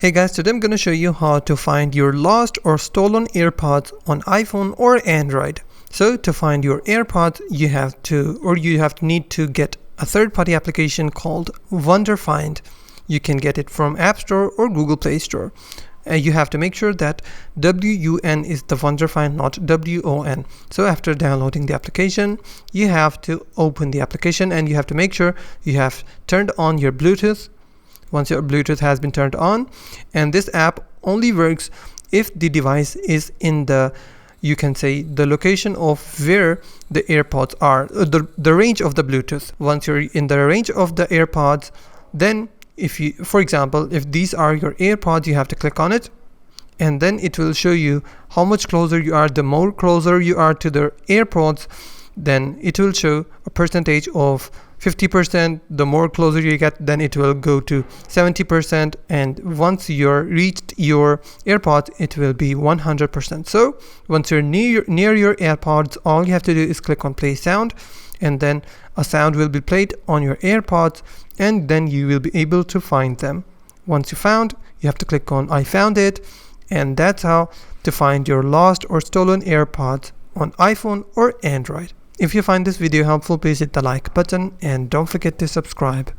Hey guys, today I'm going to show you how to find your lost or stolen AirPods on iPhone or Android. So to find your AirPods, you need to get a third-party application called Wonderfind. You can get it from App Store or Google Play Store. You have to make sure that WUN is the Wonderfind, not WON. So after downloading the application, you have to open the application and you have to make sure you have turned on your Bluetooth. Once your Bluetooth has been turned on, and this app only works if the device is in the location of where the AirPods are, the range of the Bluetooth. Once you're in the range of the AirPods, then for example, if these are your AirPods, you have to click on it and then it will show you how much closer you are. The more closer you are to the AirPods, then it will show a percentage of 50%. The more closer you get, then it will go to 70%, and once you're reached your AirPods, it will be 100%. So once you're near your AirPods, all you have to do is click on play sound, and then a sound will be played on your AirPods, and then you will be able to find them. Once you found, you have to click on I found it, and that's how to find your lost or stolen AirPods on iPhone or Android. If you find this video helpful, please hit the like button and don't forget to subscribe.